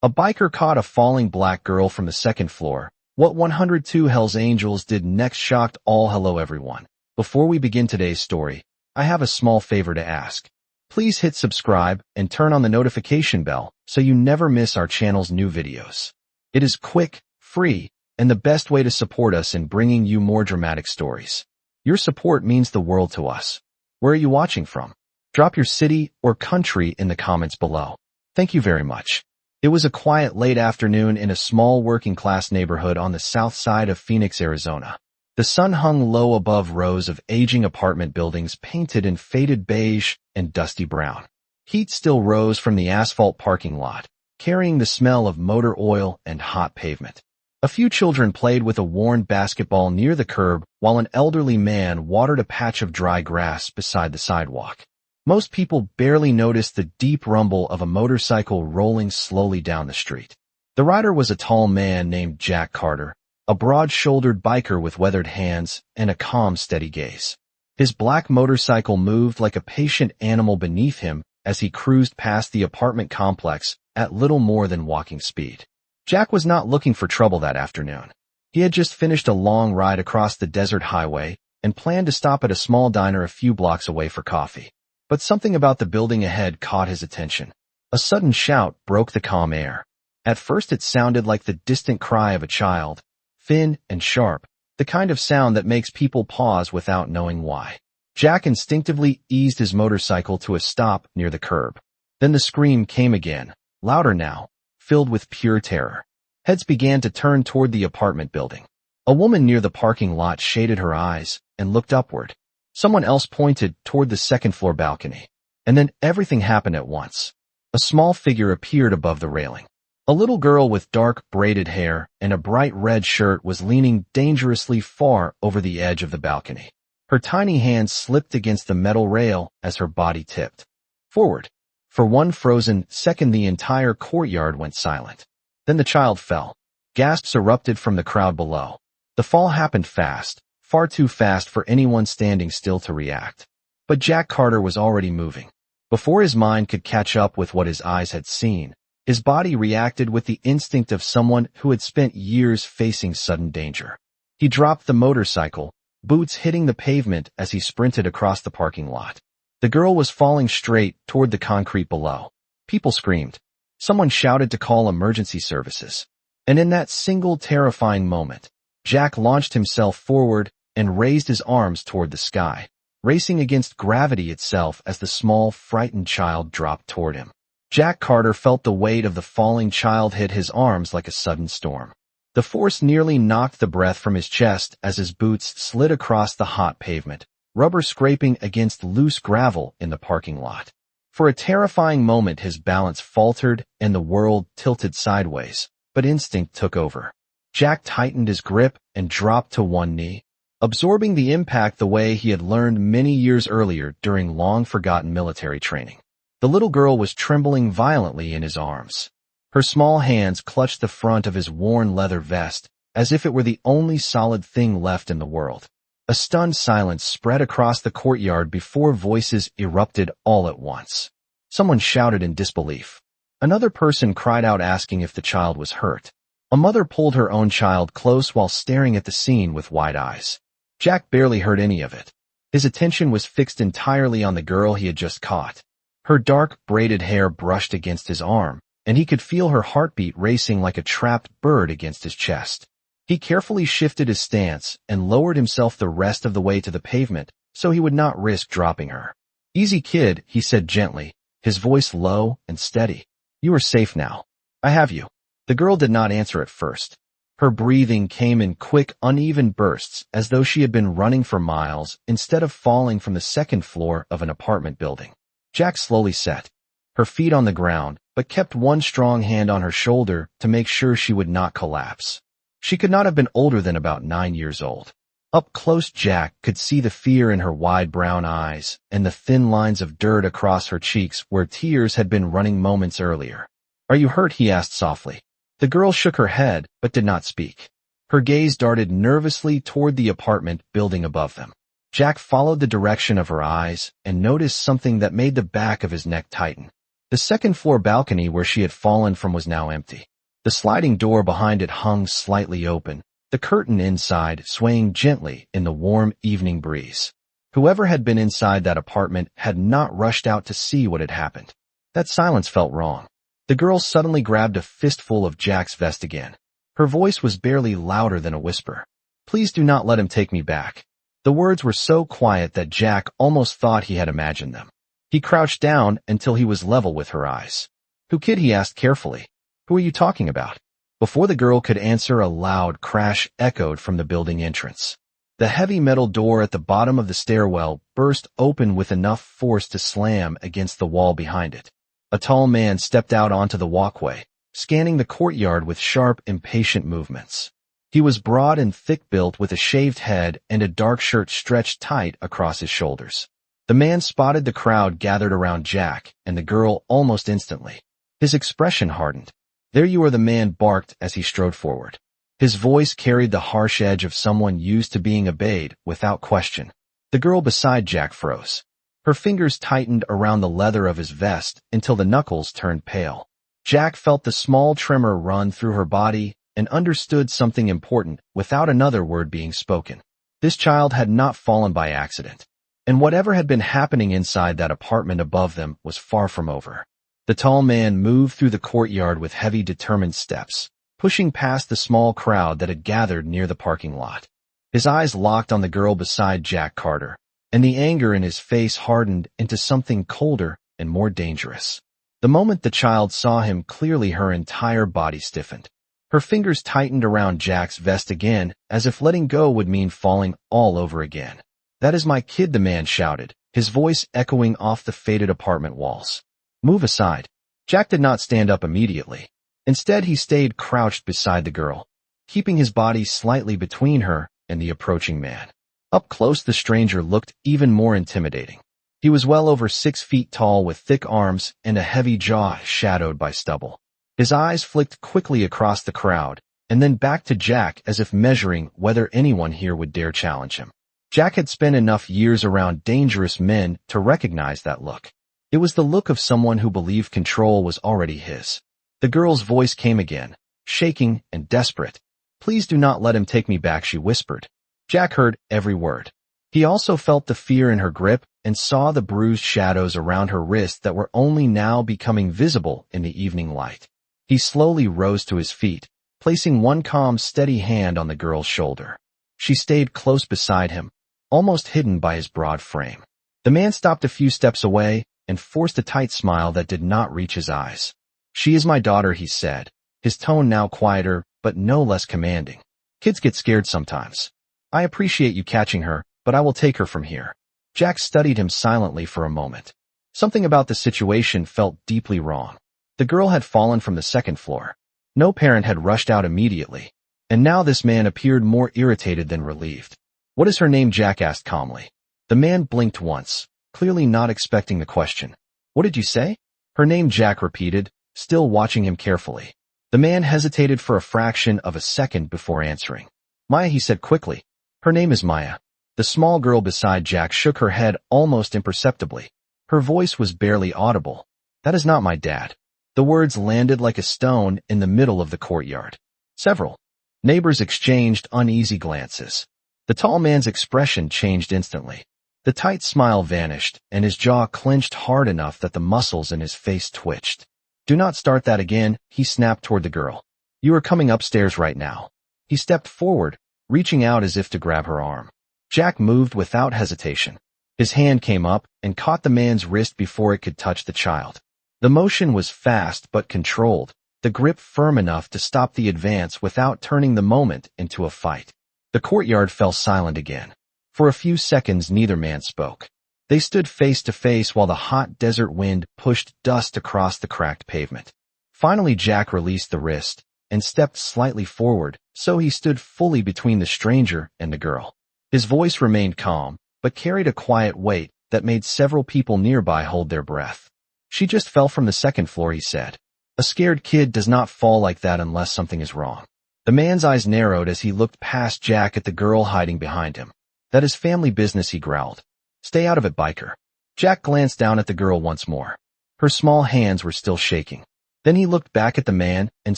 A biker caught a falling black girl from the second floor. What 102 Hells Angels did next shocked all. Hello everyone. Before we begin today's story, I have a small favor to ask. Please hit subscribe and turn on the notification bell so you never miss our channel's new videos. It is quick, free, and the best way to support us in bringing you more dramatic stories. Your support means the world to us. Where are you watching from? Drop your city or country in the comments below. Thank you very much. It was a quiet late afternoon in a small working-class neighborhood on the south side of Phoenix, Arizona. The sun hung low above rows of aging apartment buildings painted in faded beige and dusty brown. Heat still rose from the asphalt parking lot, carrying the smell of motor oil and hot pavement. A few children played with a worn basketball near the curb while an elderly man watered a patch of dry grass beside the sidewalk. Most people barely noticed the deep rumble of a motorcycle rolling slowly down the street. The rider was a tall man named Jack Carter, a broad-shouldered biker with weathered hands and a calm, steady gaze. His black motorcycle moved like a patient animal beneath him as he cruised past the apartment complex at little more than walking speed. Jack was not looking for trouble that afternoon. He had just finished a long ride across the desert highway and planned to stop at a small diner a few blocks away for coffee. But something about the building ahead caught his attention. A sudden shout broke the calm air. At first it sounded like the distant cry of a child, thin and sharp, the kind of sound that makes people pause without knowing why. Jack instinctively eased his motorcycle to a stop near the curb. Then the scream came again, louder now, filled with pure terror. Heads began to turn toward the apartment building. A woman near the parking lot shaded her eyes and looked upward. Someone else pointed toward the second-floor balcony. And then everything happened at once. A small figure appeared above the railing. A little girl with dark, braided hair and a bright red shirt was leaning dangerously far over the edge of the balcony. Her tiny hand slipped against the metal rail as her body tipped forward. For one frozen second, the entire courtyard went silent. Then the child fell. Gasps erupted from the crowd below. The fall happened fast. Far too fast for anyone standing still to react. But Jack Carter was already moving. Before his mind could catch up with what his eyes had seen, his body reacted with the instinct of someone who had spent years facing sudden danger. He dropped the motorcycle, boots hitting the pavement as he sprinted across the parking lot. The girl was falling straight toward the concrete below. People screamed. Someone shouted to call emergency services. And in that single terrifying moment, Jack launched himself forward and raised his arms toward the sky, racing against gravity itself as the small, frightened child dropped toward him. Jack Carter felt the weight of the falling child hit his arms like a sudden storm. The force nearly knocked the breath from his chest as his boots slid across the hot pavement, rubber scraping against loose gravel in the parking lot. For a terrifying moment his balance faltered and the world tilted sideways, but instinct took over. Jack tightened his grip and dropped to one knee, absorbing the impact the way he had learned many years earlier during long-forgotten military training. The little girl was trembling violently in his arms. Her small hands clutched the front of his worn leather vest, as if it were the only solid thing left in the world. A stunned silence spread across the courtyard before voices erupted all at once. Someone shouted in disbelief. Another person cried out asking if the child was hurt. A mother pulled her own child close while staring at the scene with wide eyes. Jack barely heard any of it. His attention was fixed entirely on the girl he had just caught. Her dark, braided hair brushed against his arm, and he could feel her heartbeat racing like a trapped bird against his chest. He carefully shifted his stance and lowered himself the rest of the way to the pavement so he would not risk dropping her. "Easy, kid," he said gently, his voice low and steady. "You are safe now. I have you." The girl did not answer at first. Her breathing came in quick, uneven bursts as though she had been running for miles instead of falling from the second floor of an apartment building. Jack slowly sat, her feet on the ground, but kept one strong hand on her shoulder to make sure she would not collapse. She could not have been older than about 9 years old. Up close, Jack could see the fear in her wide brown eyes and the thin lines of dirt across her cheeks where tears had been running moments earlier. "Are you hurt?" he asked softly. The girl shook her head, but did not speak. Her gaze darted nervously toward the apartment building above them. Jack followed the direction of her eyes and noticed something that made the back of his neck tighten. The second-floor balcony where she had fallen from was now empty. The sliding door behind it hung slightly open, the curtain inside swaying gently in the warm evening breeze. Whoever had been inside that apartment had not rushed out to see what had happened. That silence felt wrong. The girl suddenly grabbed a fistful of Jack's vest again. Her voice was barely louder than a whisper. "Please do not let him take me back." The words were so quiet that Jack almost thought he had imagined them. He crouched down until he was level with her eyes. "Who, kid?" he asked carefully. "Who are you talking about?" Before the girl could answer, a loud crash echoed from the building entrance. The heavy metal door at the bottom of the stairwell burst open with enough force to slam against the wall behind it. A tall man stepped out onto the walkway, scanning the courtyard with sharp, impatient movements. He was broad and thick-built with a shaved head and a dark shirt stretched tight across his shoulders. The man spotted the crowd gathered around Jack and the girl almost instantly. His expression hardened. "There you are," the man barked as he strode forward. His voice carried the harsh edge of someone used to being obeyed without question. The girl beside Jack froze. Her fingers tightened around the leather of his vest until the knuckles turned pale. Jack felt the small tremor run through her body and understood something important without another word being spoken. This child had not fallen by accident, and whatever had been happening inside that apartment above them was far from over. The tall man moved through the courtyard with heavy, determined steps, pushing past the small crowd that had gathered near the parking lot. His eyes locked on the girl beside Jack Carter, and the anger in his face hardened into something colder and more dangerous. The moment the child saw him clearly, her entire body stiffened. Her fingers tightened around Jack's vest again, as if letting go would mean falling all over again. "That is my kid," the man shouted, his voice echoing off the faded apartment walls. "Move aside." Jack did not stand up immediately. Instead, he stayed crouched beside the girl, keeping his body slightly between her and the approaching man. Up close, the stranger looked even more intimidating. He was well over 6 feet tall with thick arms and a heavy jaw shadowed by stubble. His eyes flicked quickly across the crowd and then back to Jack as if measuring whether anyone here would dare challenge him. Jack had spent enough years around dangerous men to recognize that look. It was the look of someone who believed control was already his. The girl's voice came again, shaking and desperate. "Please do not let him take me back," she whispered. Jack heard every word. He also felt the fear in her grip and saw the bruised shadows around her wrist that were only now becoming visible in the evening light. He slowly rose to his feet, placing one calm, steady hand on the girl's shoulder. She stayed close beside him, almost hidden by his broad frame. The man stopped a few steps away and forced a tight smile that did not reach his eyes. "She is my daughter," he said, his tone now quieter but no less commanding. "Kids get scared sometimes. I appreciate you catching her, but I will take her from here." Jack studied him silently for a moment. Something about the situation felt deeply wrong. The girl had fallen from the second floor. No parent had rushed out immediately, and now this man appeared more irritated than relieved. "What is her name?" Jack asked calmly. The man blinked once, clearly not expecting the question. "What did you say?" "Her name," Jack repeated, still watching him carefully. The man hesitated for a fraction of a second before answering. "Maya," he said quickly. "Her name is Maya." The small girl beside Jack shook her head almost imperceptibly. Her voice was barely audible. "That is not my dad." The words landed like a stone in the middle of the courtyard. Several neighbors exchanged uneasy glances. The tall man's expression changed instantly. The tight smile vanished, and his jaw clenched hard enough that the muscles in his face twitched. "Do not start that again," he snapped toward the girl. "You are coming upstairs right now." He stepped forward, reaching out as if to grab her arm. Jack moved without hesitation. His hand came up and caught the man's wrist before it could touch the child. The motion was fast but controlled, the grip firm enough to stop the advance without turning the moment into a fight. The courtyard fell silent again. For a few seconds, neither man spoke. They stood face to face while the hot desert wind pushed dust across the cracked pavement. Finally, Jack released the wrist and stepped slightly forward, so he stood fully between the stranger and the girl. His voice remained calm, but carried a quiet weight that made several people nearby hold their breath. "She just fell from the second floor," he said. "A scared kid does not fall like that unless something is wrong." The man's eyes narrowed as he looked past Jack at the girl hiding behind him. "That is family business," he growled. "Stay out of it, biker." Jack glanced down at the girl once more. Her small hands were still shaking. Then he looked back at the man and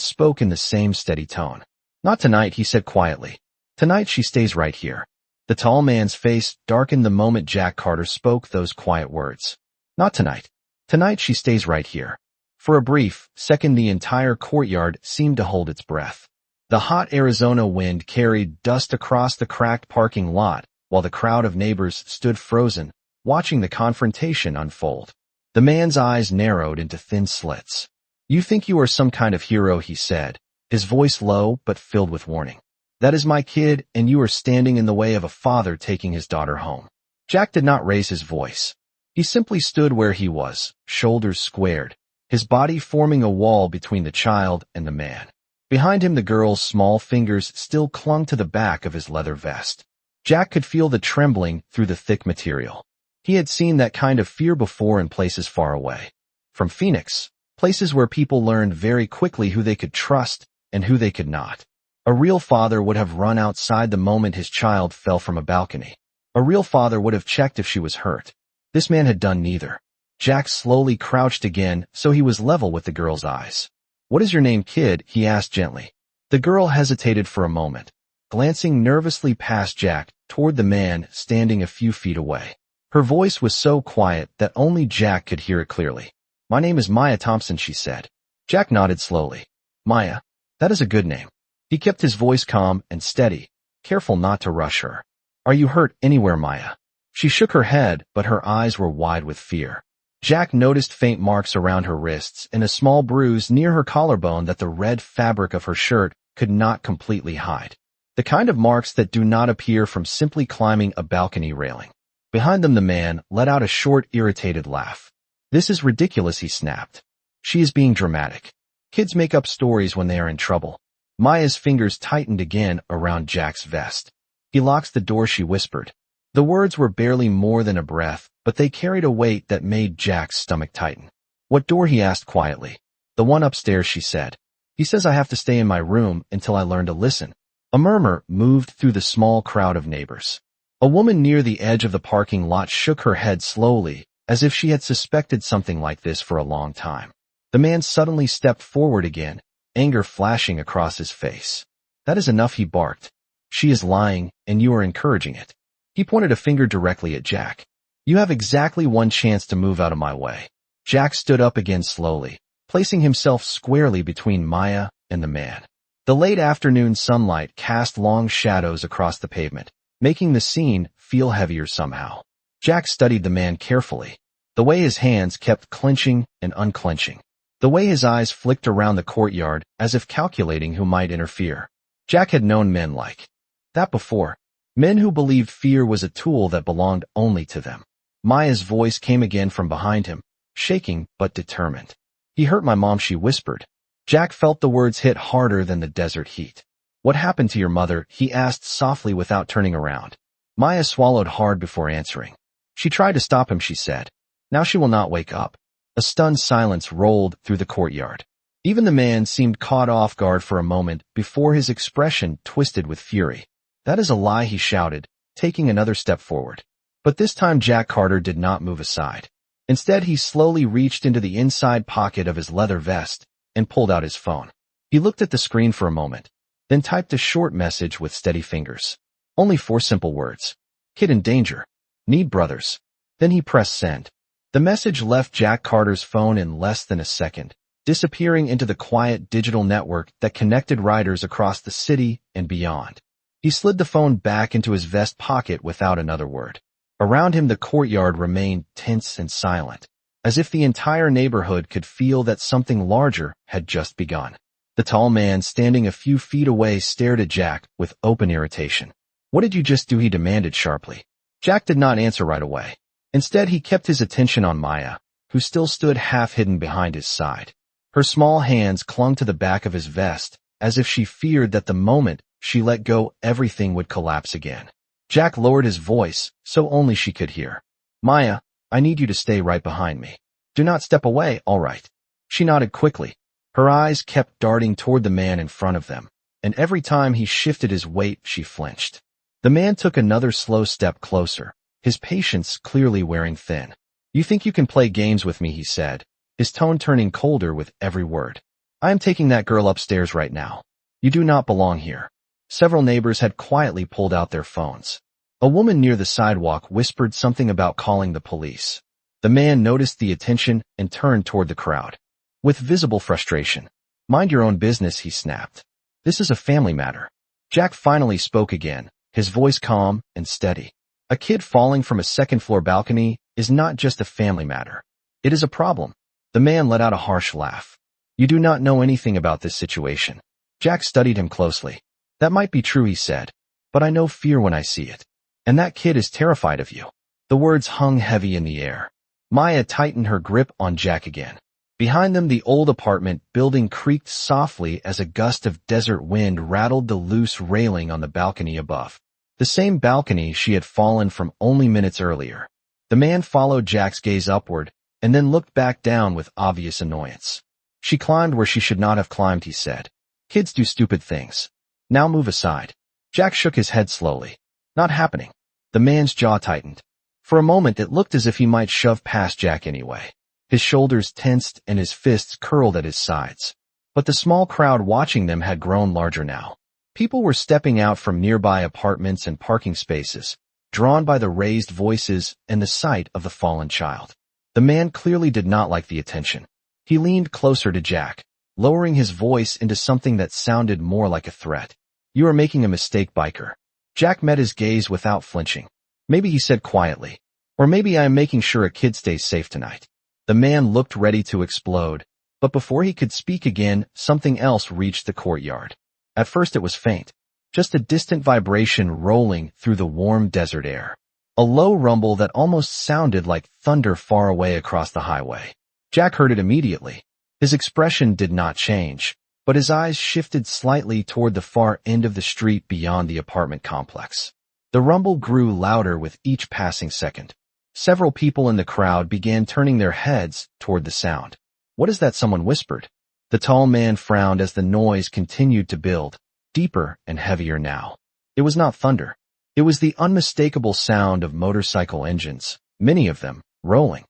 spoke in the same steady tone. "Not tonight," he said quietly. "Tonight she stays right here." The tall man's face darkened the moment Jack Carter spoke those quiet words. "Not tonight. Tonight she stays right here." For a brief second, the entire courtyard seemed to hold its breath. The hot Arizona wind carried dust across the cracked parking lot, while the crowd of neighbors stood frozen, watching the confrontation unfold. The man's eyes narrowed into thin slits. "You think you are some kind of hero," he said, his voice low but filled with warning. "That is my kid, and you are standing in the way of a father taking his daughter home." Jack did not raise his voice. He simply stood where he was, shoulders squared, his body forming a wall between the child and the man. Behind him, the girl's small fingers still clung to the back of his leather vest. Jack could feel the trembling through the thick material. He had seen that kind of fear before in places far away. From Phoenix, places where people learned very quickly who they could trust and who they could not. A real father would have run outside the moment his child fell from a balcony. A real father would have checked if she was hurt. This man had done neither. Jack slowly crouched again so he was level with the girl's eyes. "What is your name, kid?" he asked gently. The girl hesitated for a moment, glancing nervously past Jack toward the man standing a few feet away. Her voice was so quiet that only Jack could hear it clearly. "My name is Maya Thompson," she said. Jack nodded slowly. "Maya, that is a good name." He kept his voice calm and steady, careful not to rush her. "Are you hurt anywhere, Maya?" She shook her head, but her eyes were wide with fear. Jack noticed faint marks around her wrists and a small bruise near her collarbone that the red fabric of her shirt could not completely hide. The kind of marks that do not appear from simply climbing a balcony railing. Behind them, the man let out a short, irritated laugh. "This is ridiculous," he snapped. "She is being dramatic. Kids make up stories when they are in trouble." Maya's fingers tightened again around Jack's vest. "He locks the door," she whispered. The words were barely more than a breath, but they carried a weight that made Jack's stomach tighten. "What door?" he asked quietly. "The one upstairs," she said. "He says I have to stay in my room until I learn to listen." A murmur moved through the small crowd of neighbors. A woman near the edge of the parking lot shook her head slowly, as if she had suspected something like this for a long time. The man suddenly stepped forward again, anger flashing across his face. "That is enough," he barked. "She is lying, and you are encouraging it." He pointed a finger directly at Jack. "You have exactly one chance to move out of my way." Jack stood up again slowly, placing himself squarely between Maya and the man. The late afternoon sunlight cast long shadows across the pavement, making the scene feel heavier somehow. Jack studied the man carefully, the way his hands kept clenching and unclenching, the way his eyes flicked around the courtyard as if calculating who might interfere. Jack had known men like that before. Men who believed fear was a tool that belonged only to them. Maya's voice came again from behind him, shaking but determined. "He hurt my mom," she whispered. Jack felt the words hit harder than the desert heat. "What happened to your mother?" he asked softly without turning around. Maya swallowed hard before answering. "She tried to stop him," she said. "Now she will not wake up." A stunned silence rolled through the courtyard. Even the man seemed caught off guard for a moment before his expression twisted with fury. "That is a lie," he shouted, taking another step forward. But this time Jack Carter did not move aside. Instead, he slowly reached into the inside pocket of his leather vest and pulled out his phone. He looked at the screen for a moment, then typed a short message with steady fingers. Only 4 simple words. "Kid in danger. Need brothers." Then he pressed send. The message left Jack Carter's phone in less than a second, disappearing into the quiet digital network that connected riders across the city and beyond. He slid the phone back into his vest pocket without another word. Around him, the courtyard remained tense and silent, as if the entire neighborhood could feel that something larger had just begun. The tall man standing a few feet away stared at Jack with open irritation. "What did you just do?" he demanded sharply. Jack did not answer right away. Instead, he kept his attention on Maya, who still stood half-hidden behind his side. Her small hands clung to the back of his vest, as if she feared that the moment she let go, everything would collapse again. Jack lowered his voice, so only she could hear. "Maya, I need you to stay right behind me. Do not step away, all right?" She nodded quickly. Her eyes kept darting toward the man in front of them, and every time he shifted his weight, she flinched. The man took another slow step closer, his patience clearly wearing thin. "You think you can play games with me," he said, his tone turning colder with every word. I am taking that girl upstairs right now. You do not belong here. Several neighbors had quietly pulled out their phones. A woman near the sidewalk whispered something about calling the police. The man noticed the attention and turned toward the crowd. With visible frustration. Mind your own business, he snapped. This is a family matter. Jack finally spoke again, his voice calm and steady. A kid falling from a second-floor balcony is not just a family matter. It is a problem. The man let out a harsh laugh. You do not know anything about this situation. Jack studied him closely. That might be true, he said, but I know fear when I see it. And that kid is terrified of you. The words hung heavy in the air. Maya tightened her grip on Jack again. Behind them, the old apartment building creaked softly as a gust of desert wind rattled the loose railing on the balcony above. The same balcony she had fallen from only minutes earlier. The man followed Jack's gaze upward and then looked back down with obvious annoyance. She climbed where she should not have climbed, he said. Kids do stupid things. Now move aside. Jack shook his head slowly. Not happening. The man's jaw tightened. For a moment it looked as if he might shove past Jack anyway. His shoulders tensed and his fists curled at his sides. But the small crowd watching them had grown larger now. People were stepping out from nearby apartments and parking spaces, drawn by the raised voices and the sight of the fallen child. The man clearly did not like the attention. He leaned closer to Jack, lowering his voice into something that sounded more like a threat. You are making a mistake, biker. Jack met his gaze without flinching. Maybe, he said quietly. Or maybe I am making sure a kid stays safe tonight. The man looked ready to explode, but before he could speak again, something else reached the courtyard. At first it was faint, just a distant vibration rolling through the warm desert air. A low rumble that almost sounded like thunder far away across the highway. Jack heard it immediately. His expression did not change, but his eyes shifted slightly toward the far end of the street beyond the apartment complex. The rumble grew louder with each passing second. Several people in the crowd began turning their heads toward the sound. What is that? Someone whispered. The tall man frowned as the noise continued to build, deeper and heavier now. It was not thunder. It was the unmistakable sound of motorcycle engines, many of them, rolling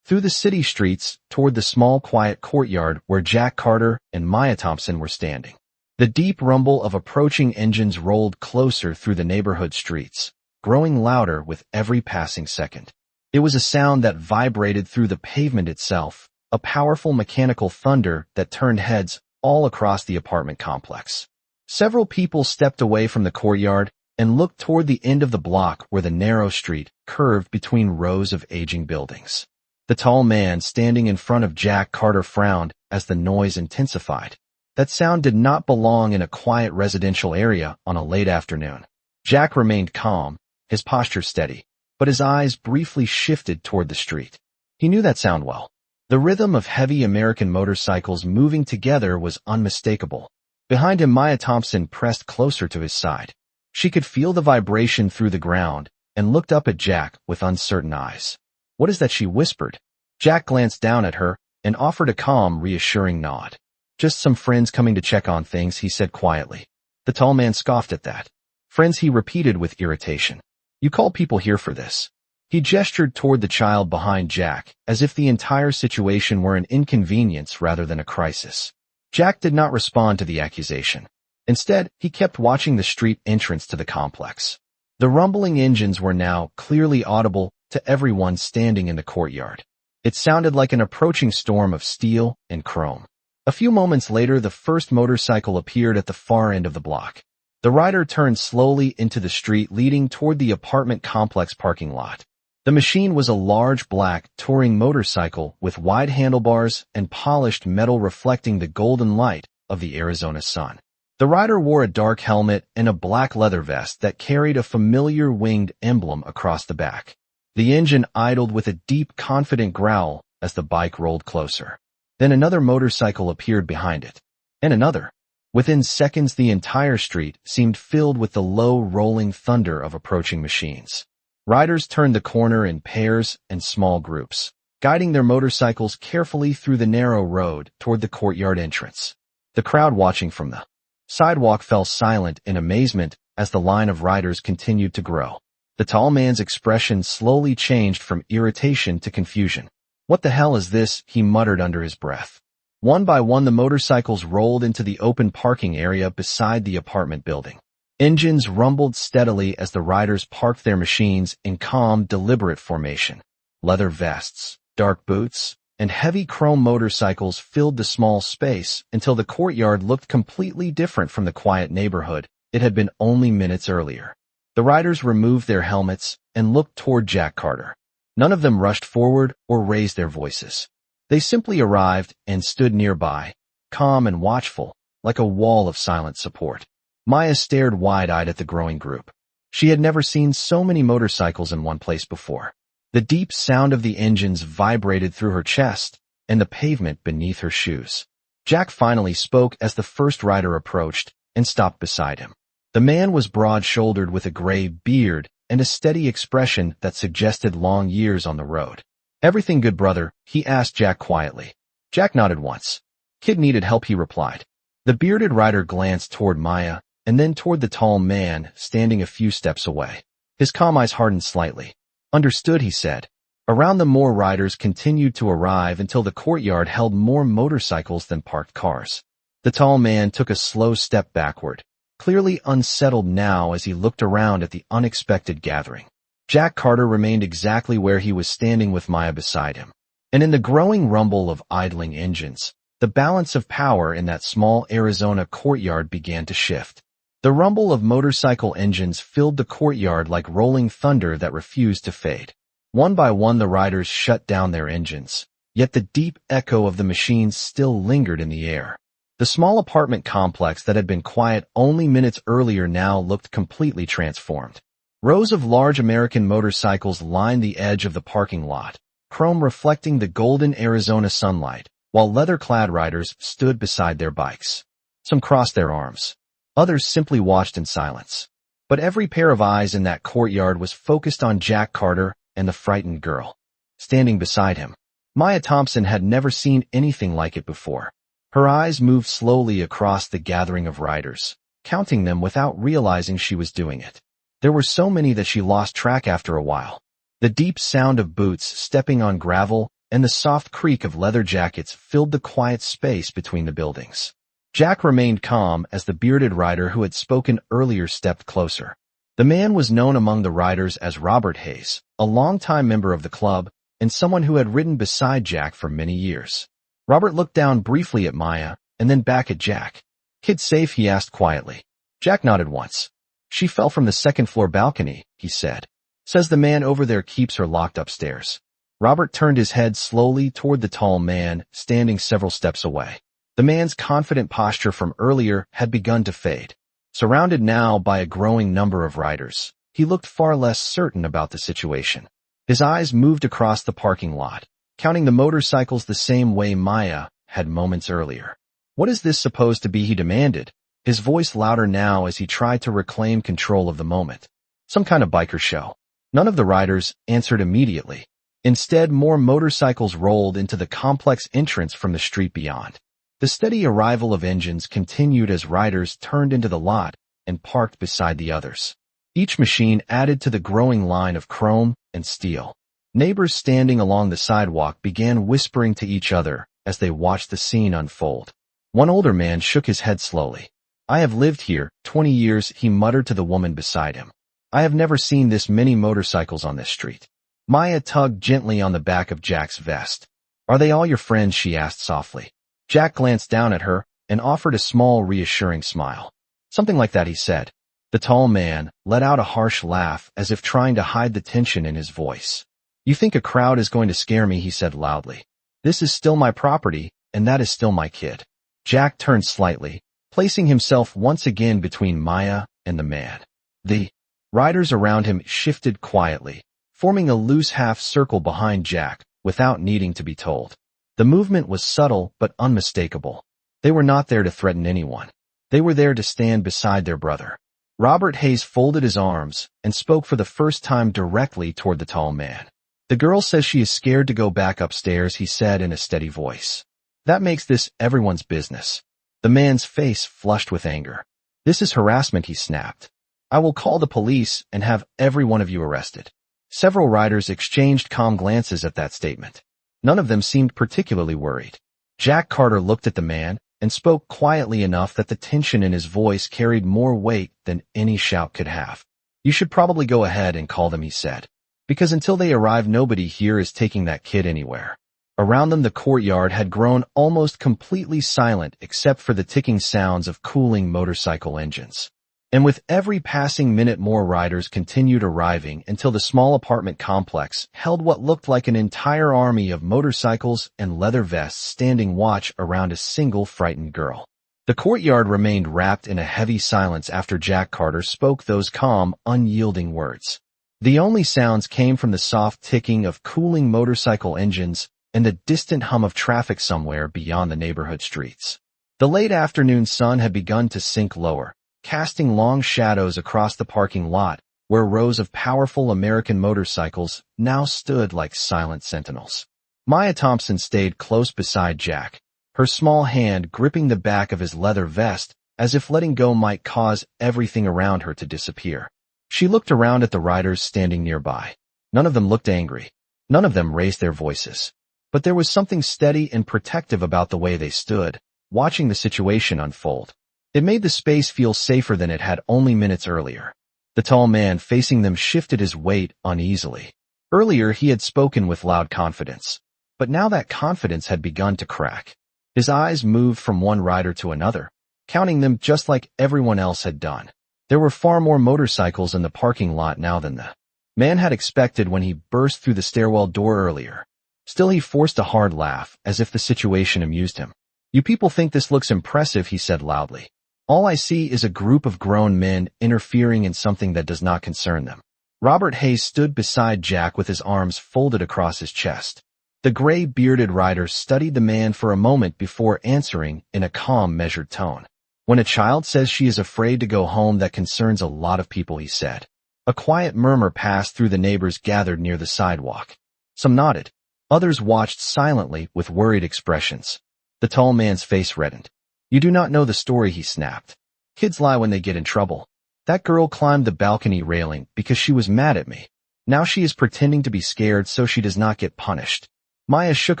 through the city streets toward the small quiet courtyard where Jack Carter and Maya Thompson were standing. The deep rumble of approaching engines rolled closer through the neighborhood streets, growing louder with every passing second. It was a sound that vibrated through the pavement itself, a powerful mechanical thunder that turned heads all across the apartment complex. Several people stepped away from the courtyard and looked toward the end of the block where the narrow street curved between rows of aging buildings. The tall man standing in front of Jack Carter frowned as the noise intensified. That sound did not belong in a quiet residential area on a late afternoon. Jack remained calm, his posture steady, but his eyes briefly shifted toward the street. He knew that sound well. The rhythm of heavy American motorcycles moving together was unmistakable. Behind him, Maya Thompson pressed closer to his side. She could feel the vibration through the ground and looked up at Jack with uncertain eyes. What is that? She whispered. Jack glanced down at her and offered a calm, reassuring nod. Just some friends coming to check on things, he said quietly. The tall man scoffed at that. Friends, he repeated with irritation. You call people here for this? He gestured toward the child behind Jack, as if the entire situation were an inconvenience rather than a crisis. Jack did not respond to the accusation. Instead, he kept watching the street entrance to the complex. The rumbling engines were now clearly audible to everyone standing in the courtyard. It sounded like an approaching storm of steel and chrome. A few moments later, the first motorcycle appeared at the far end of the block. The rider turned slowly into the street leading toward the apartment complex parking lot. The machine was a large black touring motorcycle with wide handlebars and polished metal reflecting the golden light of the Arizona sun. The rider wore a dark helmet and a black leather vest that carried a familiar winged emblem across the back. The engine idled with a deep, confident growl as the bike rolled closer. Then another motorcycle appeared behind it. And another. Within seconds, the entire street seemed filled with the low, rolling thunder of approaching machines. Riders turned the corner in pairs and small groups, guiding their motorcycles carefully through the narrow road toward the courtyard entrance. The crowd watching from the sidewalk fell silent in amazement as the line of riders continued to grow. The tall man's expression slowly changed from irritation to confusion. "What the hell is this?" he muttered under his breath. One by one the motorcycles rolled into the open parking area beside the apartment building. Engines rumbled steadily as the riders parked their machines in calm, deliberate formation. Leather vests, dark boots, and heavy chrome motorcycles filled the small space until the courtyard looked completely different from the quiet neighborhood it had been only minutes earlier. The riders removed their helmets and looked toward Jack Carter. None of them rushed forward or raised their voices. They simply arrived and stood nearby, calm and watchful, like a wall of silent support. Maya stared wide-eyed at the growing group. She had never seen so many motorcycles in one place before. The deep sound of the engines vibrated through her chest and the pavement beneath her shoes. Jack finally spoke as the first rider approached and stopped beside him. The man was broad-shouldered with a gray beard and a steady expression that suggested long years on the road. "Everything good, brother?" he asked Jack quietly. Jack nodded once. "Kid needed help," he replied. The bearded rider glanced toward Maya and then toward the tall man standing a few steps away. His calm eyes hardened slightly. "Understood," he said. Around them more riders continued to arrive until the courtyard held more motorcycles than parked cars. The tall man took a slow step backward, clearly unsettled now as he looked around at the unexpected gathering. Jack Carter remained exactly where he was standing with Maya beside him. And in the growing rumble of idling engines, the balance of power in that small Arizona courtyard began to shift. The rumble of motorcycle engines filled the courtyard like rolling thunder that refused to fade. One by one the riders shut down their engines, yet the deep echo of the machines still lingered in the air. The small apartment complex that had been quiet only minutes earlier now looked completely transformed. Rows of large American motorcycles lined the edge of the parking lot, chrome reflecting the golden Arizona sunlight, while leather-clad riders stood beside their bikes. Some crossed their arms. Others simply watched in silence. But every pair of eyes in that courtyard was focused on Jack Carter and the frightened girl standing beside him. Maya Thompson had never seen anything like it before. Her eyes moved slowly across the gathering of riders, counting them without realizing she was doing it. There were so many that she lost track after a while. The deep sound of boots stepping on gravel and the soft creak of leather jackets filled the quiet space between the buildings. Jack remained calm as the bearded rider who had spoken earlier stepped closer. The man was known among the riders as Robert Hayes, a longtime member of the club and someone who had ridden beside Jack for many years. Robert looked down briefly at Maya and then back at Jack. "Kid safe?" he asked quietly. Jack nodded once. "She fell from the second-floor balcony," he said. "Says the man over there keeps her locked upstairs." Robert turned his head slowly toward the tall man, standing several steps away. The man's confident posture from earlier had begun to fade. Surrounded now by a growing number of riders, he looked far less certain about the situation. His eyes moved across the parking lot, counting the motorcycles the same way Maya had moments earlier. "What is this supposed to be?" he demanded, his voice louder now as he tried to reclaim control of the moment. "Some kind of biker show." None of the riders answered immediately. Instead, more motorcycles rolled into the complex entrance from the street beyond. The steady arrival of engines continued as riders turned into the lot and parked beside the others. Each machine added to the growing line of chrome and steel. Neighbors standing along the sidewalk began whispering to each other as they watched the scene unfold. One older man shook his head slowly. "I have lived here 20 years," he muttered to the woman beside him. "I have never seen this many motorcycles on this street." Maya tugged gently on the back of Jack's vest. "Are they all your friends?" she asked softly. Jack glanced down at her and offered a small, reassuring smile. "Something like that," he said. The tall man let out a harsh laugh as if trying to hide the tension in his voice. "You think a crowd is going to scare me," he said loudly. "This is still my property, and that is still my kid." Jack turned slightly, placing himself once again between Maya and the man. The riders around him shifted quietly, forming a loose half-circle behind Jack without needing to be told. The movement was subtle but unmistakable. They were not there to threaten anyone. They were there to stand beside their brother. Robert Hayes folded his arms and spoke for the first time directly toward the tall man. "The girl says she is scared to go back upstairs," he said in a steady voice. "That makes this everyone's business." The man's face flushed with anger. "This is harassment," he snapped. "I will call the police and have every one of you arrested." Several riders exchanged calm glances at that statement. None of them seemed particularly worried. Jack Carter looked at the man and spoke quietly enough that the tension in his voice carried more weight than any shout could have. "You should probably go ahead and call them," he said. "Because until they arrive, nobody here is taking that kid anywhere." Around them, the courtyard had grown almost completely silent except for the ticking sounds of cooling motorcycle engines. And with every passing minute, more riders continued arriving until the small apartment complex held what looked like an entire army of motorcycles and leather vests standing watch around a single frightened girl. The courtyard remained wrapped in a heavy silence after Jack Carter spoke those calm, unyielding words. The only sounds came from the soft ticking of cooling motorcycle engines and the distant hum of traffic somewhere beyond the neighborhood streets. The late afternoon sun had begun to sink lower, casting long shadows across the parking lot, where rows of powerful American motorcycles now stood like silent sentinels. Maya Thompson stayed close beside Jack, her small hand gripping the back of his leather vest as if letting go might cause everything around her to disappear. She looked around at the riders standing nearby. None of them looked angry. None of them raised their voices. But there was something steady and protective about the way they stood, watching the situation unfold. It made the space feel safer than it had only minutes earlier. The tall man facing them shifted his weight uneasily. Earlier he had spoken with loud confidence, but now that confidence had begun to crack. His eyes moved from one rider to another, counting them just like everyone else had done. There were far more motorcycles in the parking lot now than the man had expected when he burst through the stairwell door earlier. Still, he forced a hard laugh, as if the situation amused him. "You people think this looks impressive," he said loudly. "All I see is a group of grown men interfering in something that does not concern them." Robert Hayes stood beside Jack with his arms folded across his chest. The gray-bearded rider studied the man for a moment before answering in a calm, measured tone. "When a child says she is afraid to go home, that concerns a lot of people," he said. A quiet murmur passed through the neighbors gathered near the sidewalk. Some nodded. Others watched silently with worried expressions. The tall man's face reddened. "You do not know the story," he snapped. "Kids lie when they get in trouble. That girl climbed the balcony railing because she was mad at me. Now she is pretending to be scared so she does not get punished." Maya shook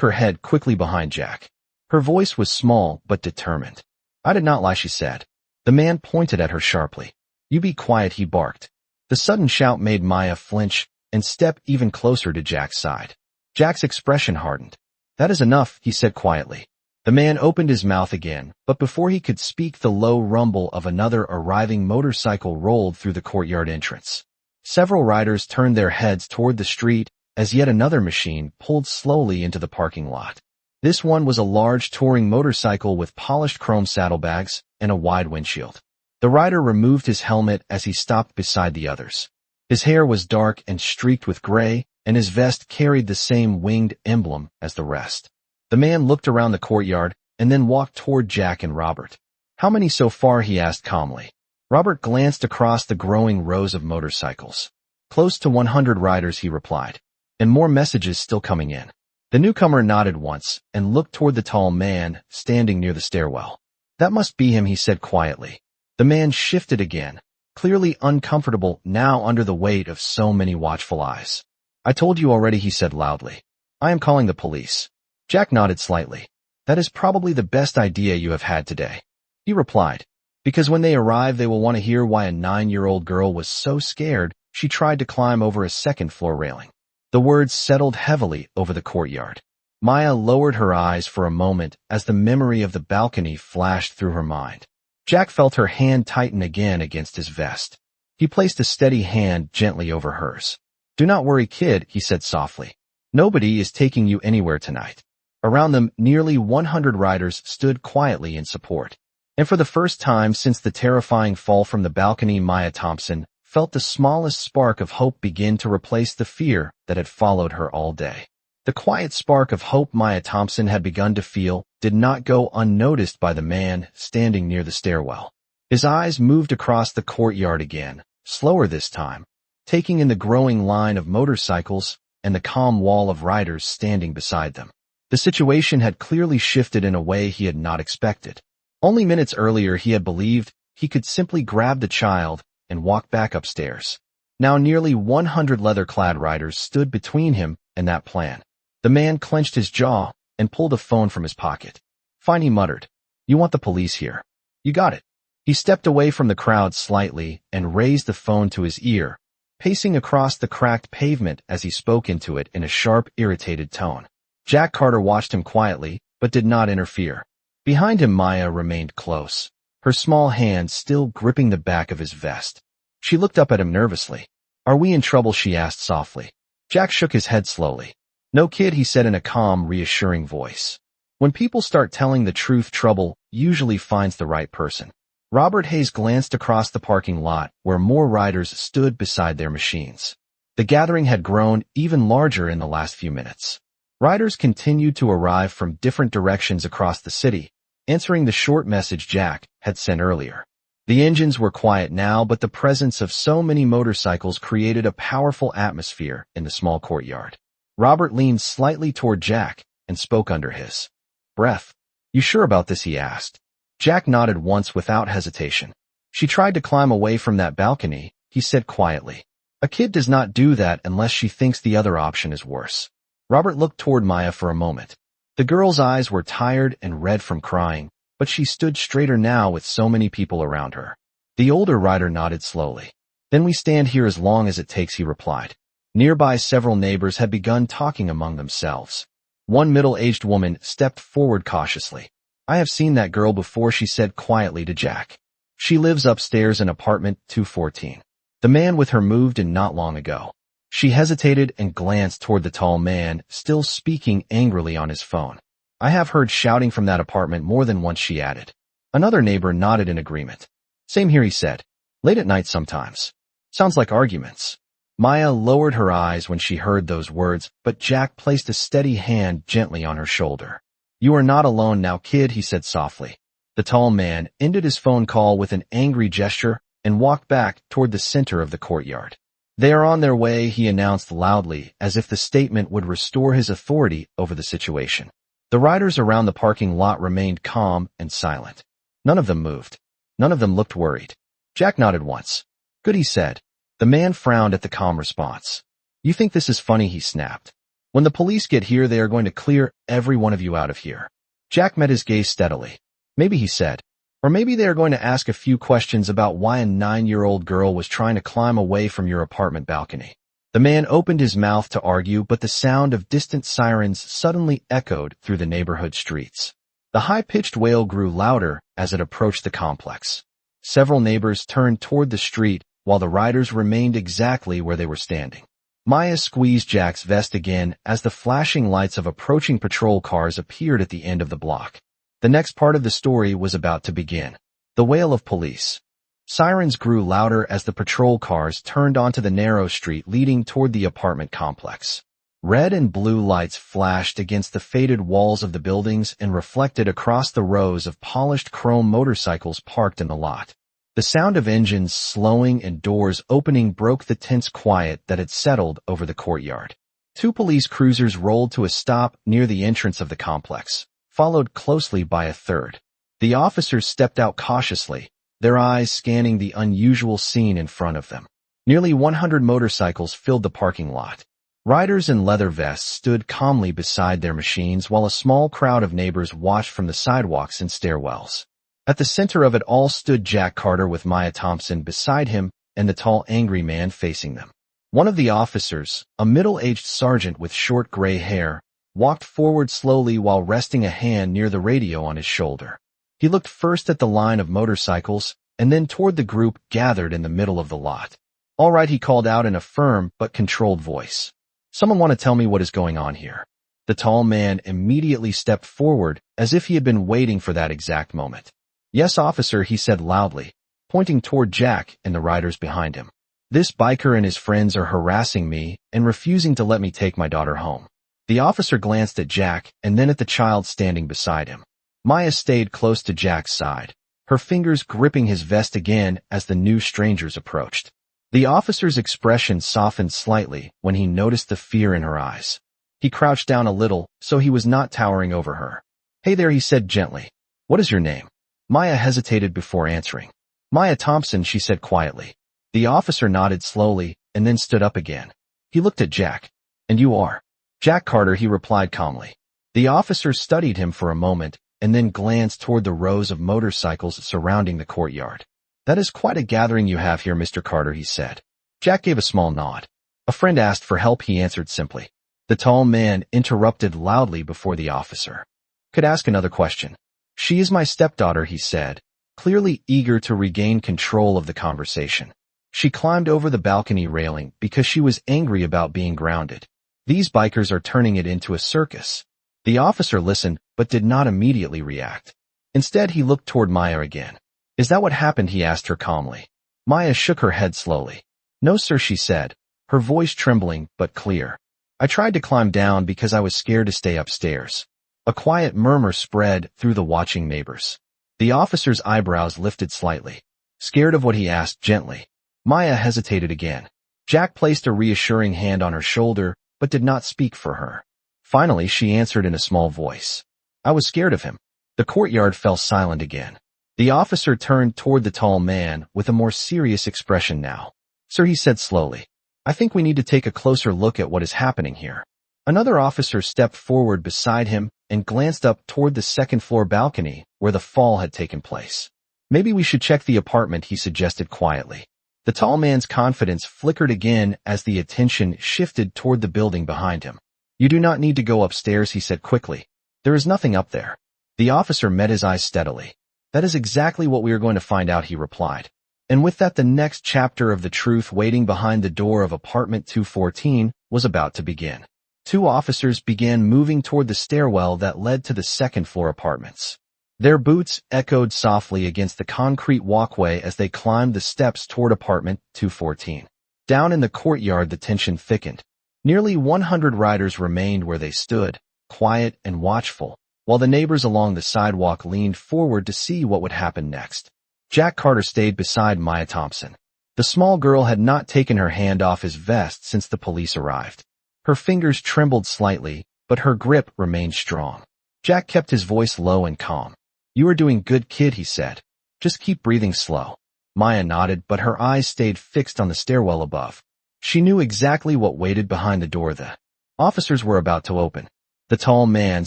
her head quickly behind Jack. Her voice was small but determined. "I did not lie," she said. The man pointed at her sharply. "You be quiet," he barked. The sudden shout made Maya flinch and step even closer to Jack's side. Jack's expression hardened. "That is enough," he said quietly. The man opened his mouth again, but before he could speak, the low rumble of another arriving motorcycle rolled through the courtyard entrance. Several riders turned their heads toward the street as yet another machine pulled slowly into the parking lot. This one was a large touring motorcycle with polished chrome saddlebags and a wide windshield. The rider removed his helmet as he stopped beside the others. His hair was dark and streaked with gray, and his vest carried the same winged emblem as the rest. The man looked around the courtyard and then walked toward Jack and Robert. "How many so far?" he asked calmly. Robert glanced across the growing rows of motorcycles. "Close to 100 riders," he replied. "And more messages still coming in." The newcomer nodded once and looked toward the tall man standing near the stairwell. "That must be him," he said quietly. The man shifted again, clearly uncomfortable now under the weight of so many watchful eyes. "I told you already," he said loudly. "I am calling the police." Jack nodded slightly. "That is probably the best idea you have had today," he replied. "Because when they arrive, they will want to hear why a 9-year-old girl was so scared she tried to climb over a second-floor railing." The words settled heavily over the courtyard. Maya lowered her eyes for a moment as the memory of the balcony flashed through her mind. Jack felt her hand tighten again against his vest. He placed a steady hand gently over hers. "Do not worry, kid," he said softly. "Nobody is taking you anywhere tonight." Around them, nearly 100 riders stood quietly in support. And for the first time since the terrifying fall from the balcony, Maya Thompson felt the smallest spark of hope begin to replace the fear that had followed her all day. The quiet spark of hope Maya Thompson had begun to feel did not go unnoticed by the man standing near the stairwell. His eyes moved across the courtyard again, slower this time, taking in the growing line of motorcycles and the calm wall of riders standing beside them. The situation had clearly shifted in a way he had not expected. Only minutes earlier he had believed he could simply grab the child and walk back upstairs. Now nearly 100 leather-clad riders stood between him and that plan. The man clenched his jaw and pulled a phone from his pocket. "Fine," he muttered. "You want the police here? You got it." He stepped away from the crowd slightly and raised the phone to his ear, pacing across the cracked pavement as he spoke into it in a sharp, irritated tone. Jack Carter watched him quietly, but did not interfere. Behind him, Maya remained close, her small hand still gripping the back of his vest. She looked up at him nervously. "Are we in trouble?" she asked softly. Jack shook his head slowly. "No, kid," he said in a calm, reassuring voice. "When people start telling the truth, trouble usually finds the right person." Robert Hayes glanced across the parking lot where more riders stood beside their machines. The gathering had grown even larger in the last few minutes. Riders continued to arrive from different directions across the city, answering the short message Jack had sent earlier. The engines were quiet now, but the presence of so many motorcycles created a powerful atmosphere in the small courtyard. Robert leaned slightly toward Jack and spoke under his breath. "You sure about this?" he asked. Jack nodded once without hesitation. "She tried to climb away from that balcony," he said quietly. "A kid does not do that unless she thinks the other option is worse." Robert looked toward Maya for a moment. The girl's eyes were tired and red from crying, but she stood straighter now with so many people around her. The older rider nodded slowly. "Then we stand here as long as it takes," he replied. Nearby, several neighbors had begun talking among themselves. One middle-aged woman stepped forward cautiously. "I have seen that girl before," she said quietly to Jack. "She lives upstairs in apartment 214. The man with her moved in not long ago." She hesitated and glanced toward the tall man, still speaking angrily on his phone. "I have heard shouting from that apartment more than once," she added. Another neighbor nodded in agreement. "Same here," he said. "Late at night sometimes. Sounds like arguments." Maya lowered her eyes when she heard those words, but Jack placed a steady hand gently on her shoulder. "You are not alone now, kid," he said softly. The tall man ended his phone call with an angry gesture and walked back toward the center of the courtyard. "They are on their way," he announced loudly, as if the statement would restore his authority over the situation. The riders around the parking lot remained calm and silent. None of them moved. None of them looked worried. Jack nodded once. "Good," he said. The man frowned at the calm response. "You think this is funny?" he snapped. "When the police get here, they are going to clear every one of you out of here." Jack met his gaze steadily. "Maybe," he said. "Or maybe they are going to ask a few questions about why a 9-year-old girl was trying to climb away from your apartment balcony." The man opened his mouth to argue, but the sound of distant sirens suddenly echoed through the neighborhood streets. The high-pitched wail grew louder as it approached the complex. Several neighbors turned toward the street while the riders remained exactly where they were standing. Maya squeezed Jack's vest again as the flashing lights of approaching patrol cars appeared at the end of the block. The next part of the story was about to begin. The wail of police. Sirens grew louder as the patrol cars turned onto the narrow street leading toward the apartment complex. Red and blue lights flashed against the faded walls of the buildings and reflected across the rows of polished chrome motorcycles parked in the lot. The sound of engines slowing and doors opening broke the tense quiet that had settled over the courtyard. Two police cruisers rolled to a stop near the entrance of the complex, followed closely by a third. The officers stepped out cautiously, their eyes scanning the unusual scene in front of them. Nearly 100 motorcycles filled the parking lot. Riders in leather vests stood calmly beside their machines while a small crowd of neighbors watched from the sidewalks and stairwells. At the center of it all stood Jack Carter with Maya Thompson beside him and the tall, angry man facing them. One of the officers, a middle-aged sergeant with short gray hair, walked forward slowly while resting a hand near the radio on his shoulder. He looked first at the line of motorcycles and then toward the group gathered in the middle of the lot. "All right," he called out in a firm but controlled voice. "Someone want to tell me what is going on here?" The tall man immediately stepped forward as if he had been waiting for that exact moment. "Yes, officer," he said loudly, pointing toward Jack and the riders behind him. "This biker and his friends are harassing me and refusing to let me take my daughter home." The officer glanced at Jack and then at the child standing beside him. Maya stayed close to Jack's side, her fingers gripping his vest again as the new strangers approached. The officer's expression softened slightly when he noticed the fear in her eyes. He crouched down a little so he was not towering over her. "Hey there," he said gently. "What is your name?" Maya hesitated before answering. "Maya Thompson," she said quietly. The officer nodded slowly and then stood up again. He looked at Jack. "And you are?" Jack Carter, he replied calmly. The officer studied him for a moment and then glanced toward the rows of motorcycles surrounding the courtyard. That is quite a gathering you have here, Mr. Carter, he said. Jack gave a small nod. A friend asked for help, he answered simply. The tall man interrupted loudly before the officer could ask another question. She is my stepdaughter, he said, clearly eager to regain control of the conversation. She climbed over the balcony railing because she was angry about being grounded. These bikers are turning it into a circus. The officer listened but did not immediately react. Instead, he looked toward Maya again. Is that what happened? He asked her calmly. Maya shook her head slowly. No, sir, she said, her voice trembling but clear. I tried to climb down because I was scared to stay upstairs. A quiet murmur spread through the watching neighbors. The officer's eyebrows lifted slightly. Scared of what? He asked gently. Maya hesitated again. Jack placed a reassuring hand on her shoulder but did not speak for her. Finally, she answered in a small voice. I was scared of him. The courtyard fell silent again. The officer turned toward the tall man with a more serious expression now. Sir, he said slowly, I think we need to take a closer look at what is happening here. Another officer stepped forward beside him and glanced up toward the second-floor balcony where the fall had taken place. Maybe we should check the apartment, he suggested quietly. The tall man's confidence flickered again as the attention shifted toward the building behind him. You do not need to go upstairs, he said quickly. There is nothing up there. The officer met his eyes steadily. That is exactly what we are going to find out, he replied. And with that, the next chapter of the truth waiting behind the door of apartment 214 was about to begin. Two officers began moving toward the stairwell that led to the second-floor apartments. Their boots echoed softly against the concrete walkway as they climbed the steps toward apartment 214. Down in the courtyard, the tension thickened. Nearly 100 riders remained where they stood, quiet and watchful, while the neighbors along the sidewalk leaned forward to see what would happen next. Jack Carter stayed beside Maya Thompson. The small girl had not taken her hand off his vest since the police arrived. Her fingers trembled slightly, but her grip remained strong. Jack kept his voice low and calm. You are doing good, kid, he said. Just keep breathing slow. Maya nodded, but her eyes stayed fixed on the stairwell above. She knew exactly what waited behind the door the officers were about to open. The tall man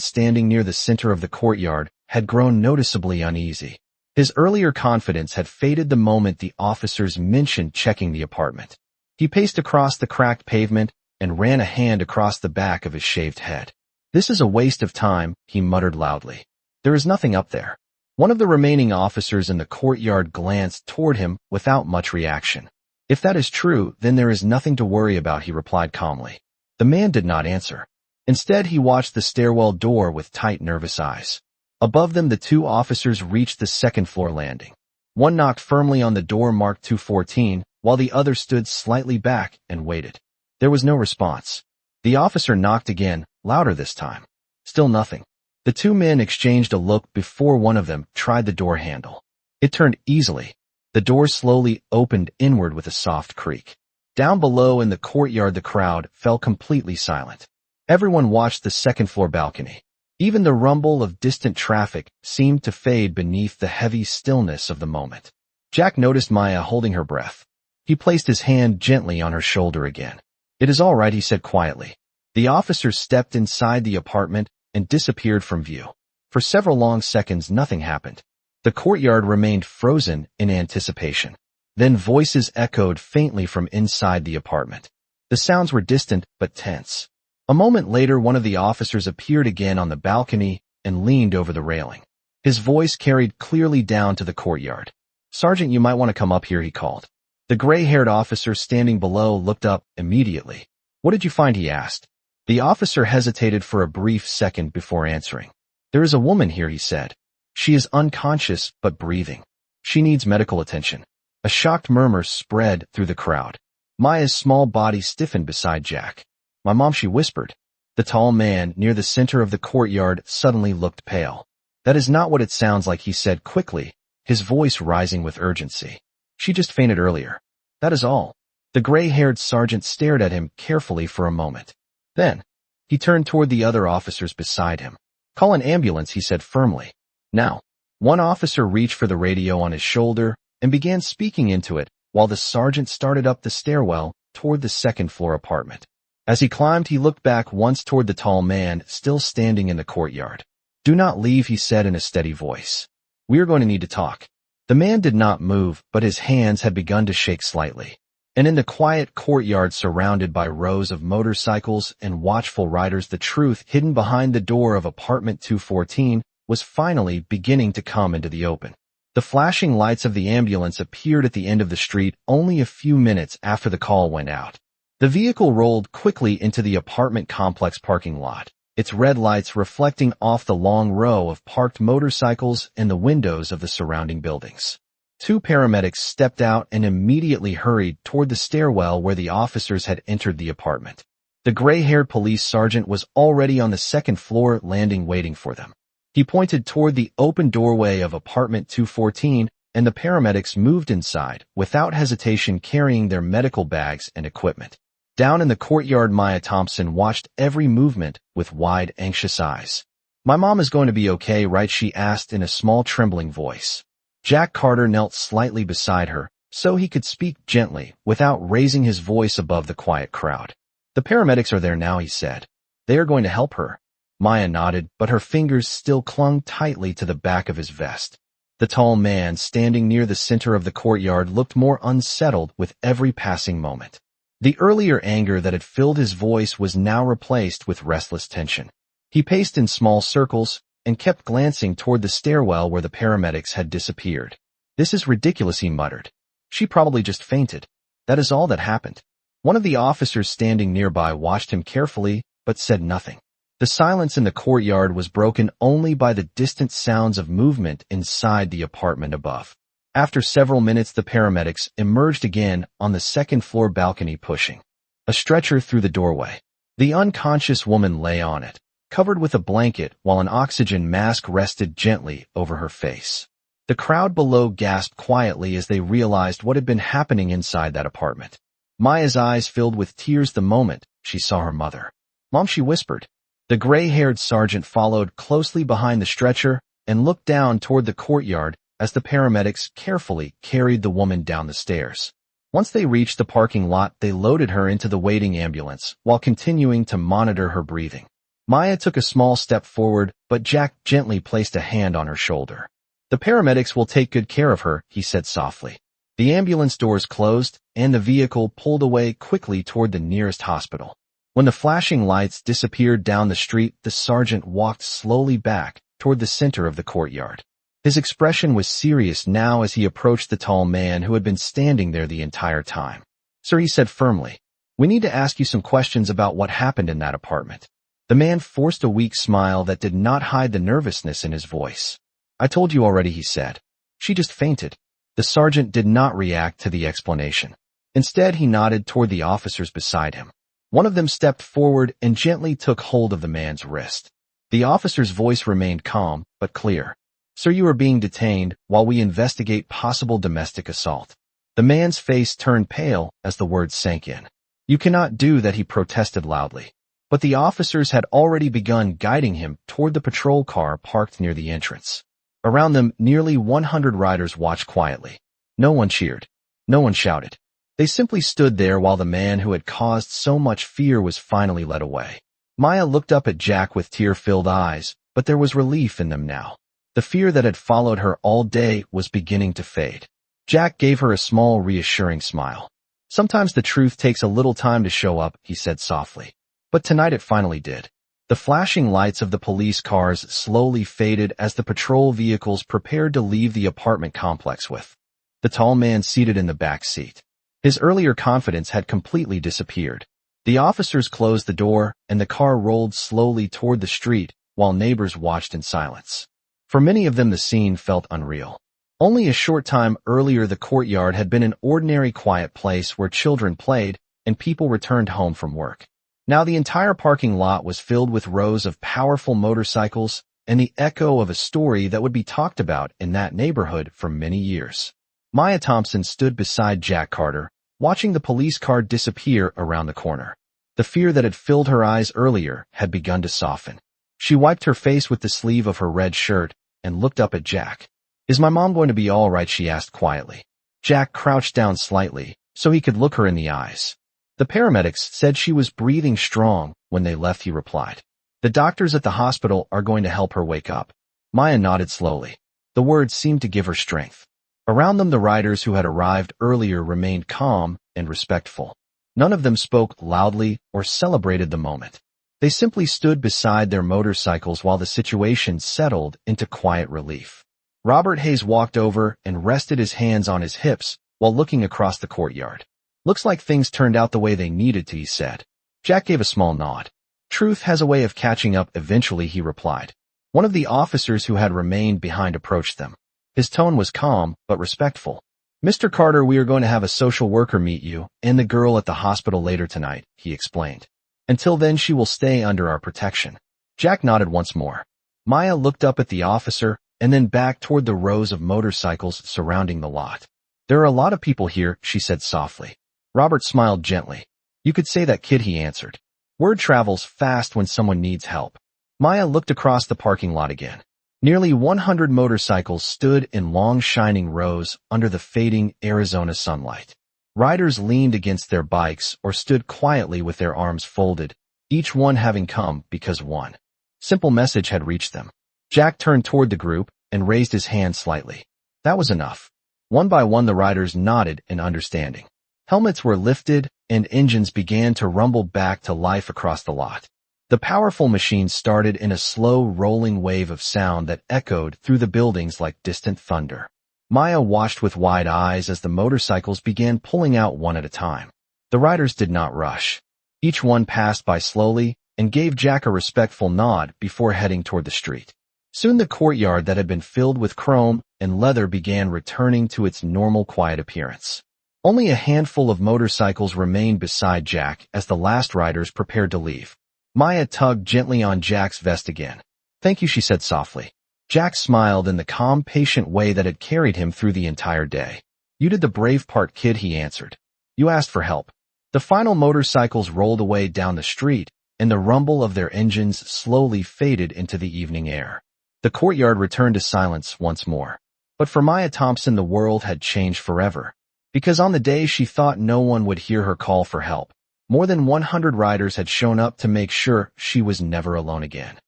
standing near the center of the courtyard had grown noticeably uneasy. His earlier confidence had faded the moment the officers mentioned checking the apartment. He paced across the cracked pavement and ran a hand across the back of his shaved head. This is a waste of time, he muttered loudly. There is nothing up there. One of the remaining officers in the courtyard glanced toward him without much reaction. If that is true, then there is nothing to worry about, he replied calmly. The man did not answer. Instead, he watched the stairwell door with tight, nervous eyes. Above them, the two officers reached the second-floor landing. One knocked firmly on the door marked 214, while the other stood slightly back and waited. There was no response. The officer knocked again, louder this time. Still nothing. The two men exchanged a look before one of them tried the door handle. It turned easily. The door slowly opened inward with a soft creak. Down below in the courtyard, the crowd fell completely silent. Everyone watched the second-floor balcony. Even the rumble of distant traffic seemed to fade beneath the heavy stillness of the moment. Jack noticed Maya holding her breath. He placed his hand gently on her shoulder again. It is all right, he said quietly. The officer stepped inside the apartment and disappeared from view. For several long seconds, nothing happened. The courtyard remained frozen in anticipation. Then voices echoed faintly from inside the apartment. The sounds were distant but tense. A moment later, one of the officers appeared again on the balcony and leaned over the railing. His voice carried clearly down to the courtyard. Sergeant, you might want to come up here, he called. The gray-haired officer standing below looked up immediately. What did you find? He asked. The officer hesitated for a brief second before answering. There is a woman here, he said. She is unconscious but breathing. She needs medical attention. A shocked murmur spread through the crowd. Maya's small body stiffened beside Jack. My mom, she whispered. The tall man near the center of the courtyard suddenly looked pale. That is not what it sounds like, he said quickly, his voice rising with urgency. She just fainted earlier. That is all. The gray-haired sergeant stared at him carefully for a moment. Then, he turned toward the other officers beside him. Call an ambulance, he said firmly. Now, one officer reached for the radio on his shoulder and began speaking into it while the sergeant started up the stairwell toward the second-floor apartment. As he climbed, he looked back once toward the tall man still standing in the courtyard. "Do not leave," he said in a steady voice. "We are going to need to talk." The man did not move, but his hands had begun to shake slightly. And in the quiet courtyard surrounded by rows of motorcycles and watchful riders, the truth hidden behind the door of apartment 214 was finally beginning to come into the open. The flashing lights of the ambulance appeared at the end of the street only a few minutes after the call went out. The vehicle rolled quickly into the apartment complex parking lot, its red lights reflecting off the long row of parked motorcycles and the windows of the surrounding buildings. Two paramedics stepped out and immediately hurried toward the stairwell where the officers had entered the apartment. The gray-haired police sergeant was already on the second floor landing waiting for them. He pointed toward the open doorway of apartment 214, and the paramedics moved inside, without hesitation, carrying their medical bags and equipment. Down in the courtyard, Maya Thompson watched every movement with wide, anxious eyes. "My mom is going to be okay, right?" she asked in a small, trembling voice. Jack Carter knelt slightly beside her, so he could speak gently, without raising his voice above the quiet crowd. "The paramedics are there now," he said. "They are going to help her." Maya nodded, but her fingers still clung tightly to the back of his vest. The tall man standing near the center of the courtyard looked more unsettled with every passing moment. The earlier anger that had filled his voice was now replaced with restless tension. He paced in small circles and kept glancing toward the stairwell where the paramedics had disappeared. "This is ridiculous," he muttered. "She probably just fainted. That is all that happened." One of the officers standing nearby watched him carefully, but said nothing. The silence in the courtyard was broken only by the distant sounds of movement inside the apartment above. After several minutes, the paramedics emerged again on the second-floor balcony, pushing a stretcher through the doorway. The unconscious woman lay on it, covered with a blanket, while an oxygen mask rested gently over her face. The crowd below gasped quietly as they realized what had been happening inside that apartment. Maya's eyes filled with tears the moment she saw her mother. "Mom," she whispered. The gray-haired sergeant followed closely behind the stretcher and looked down toward the courtyard as the paramedics carefully carried the woman down the stairs. Once they reached the parking lot, they loaded her into the waiting ambulance while continuing to monitor her breathing. Maya took a small step forward, but Jack gently placed a hand on her shoulder. "The paramedics will take good care of her," he said softly. The ambulance doors closed, and the vehicle pulled away quickly toward the nearest hospital. When the flashing lights disappeared down the street, the sergeant walked slowly back toward the center of the courtyard. His expression was serious now as he approached the tall man who had been standing there the entire time. "Sir," he said firmly, "we need to ask you some questions about what happened in that apartment." The man forced a weak smile that did not hide the nervousness in his voice. "I told you already," he said. "She just fainted." The sergeant did not react to the explanation. Instead, he nodded toward the officers beside him. One of them stepped forward and gently took hold of the man's wrist. The officer's voice remained calm, but clear. "Sir, you are being detained while we investigate possible domestic assault." The man's face turned pale as the words sank in. "You cannot do that," he protested loudly. But the officers had already begun guiding him toward the patrol car parked near the entrance. Around them, nearly 100 riders watched quietly. No one cheered. No one shouted. They simply stood there while the man who had caused so much fear was finally led away. Maya looked up at Jack with tear-filled eyes, but there was relief in them now. The fear that had followed her all day was beginning to fade. Jack gave her a small, reassuring smile. "Sometimes the truth takes a little time to show up," he said softly. But tonight it finally did. The flashing lights of the police cars slowly faded as the patrol vehicles prepared to leave the apartment complex with the tall man seated in the back seat. His earlier confidence had completely disappeared. The officers closed the door, and the car rolled slowly toward the street, while neighbors watched in silence. For many of them, the scene felt unreal. Only a short time earlier, the courtyard had been an ordinary quiet place where children played and people returned home from work. Now the entire parking lot was filled with rows of powerful motorcycles and the echo of a story that would be talked about in that neighborhood for many years. Maya Thompson stood beside Jack Carter, watching the police car disappear around the corner. The fear that had filled her eyes earlier had begun to soften. She wiped her face with the sleeve of her red shirt and looked up at Jack. "Is my mom going to be all right?" she asked quietly. Jack crouched down slightly so he could look her in the eyes. The paramedics said she was breathing strong when they left, he replied. The doctors at the hospital are going to help her wake up. Maya nodded slowly. The words seemed to give her strength. Around them, the riders who had arrived earlier remained calm and respectful. None of them spoke loudly or celebrated the moment. They simply stood beside their motorcycles while the situation settled into quiet relief. Robert Hayes walked over and rested his hands on his hips while looking across the courtyard. Looks like things turned out the way they needed to, he said. Jack gave a small nod. Truth has a way of catching up eventually, he replied. One of the officers who had remained behind approached them. His tone was calm but respectful. Mr. Carter, we are going to have a social worker meet you and the girl at the hospital later tonight, he explained. Until then, she will stay under our protection. Jack nodded once more. Maya looked up at the officer and then back toward the rows of motorcycles surrounding the lot. There are a lot of people here, she said softly. Robert smiled gently. You could say that, kid, he answered. Word travels fast when someone needs help. Maya looked across the parking lot again. Nearly 100 motorcycles stood in long shining rows under the fading Arizona sunlight. Riders leaned against their bikes or stood quietly with their arms folded, each one having come because one simple message had reached them. Jack turned toward the group and raised his hand slightly. That was enough. One by one, the riders nodded in understanding. Helmets were lifted and engines began to rumble back to life across the lot. The powerful machine started in a slow rolling wave of sound that echoed through the buildings like distant thunder. Maya watched with wide eyes as the motorcycles began pulling out one at a time. The riders did not rush. Each one passed by slowly and gave Jack a respectful nod before heading toward the street. Soon the courtyard that had been filled with chrome and leather began returning to its normal quiet appearance. Only a handful of motorcycles remained beside Jack as the last riders prepared to leave. Maya tugged gently on Jack's vest again. Thank you, she said softly. Jack smiled in the calm, patient way that had carried him through the entire day. You did the brave part, kid, he answered. You asked for help. The final motorcycles rolled away down the street, and the rumble of their engines slowly faded into the evening air. The courtyard returned to silence once more. But for Maya Thompson, the world had changed forever. Because on the day she thought no one would hear her call for help, more than 100 riders had shown up to make sure she was never alone again.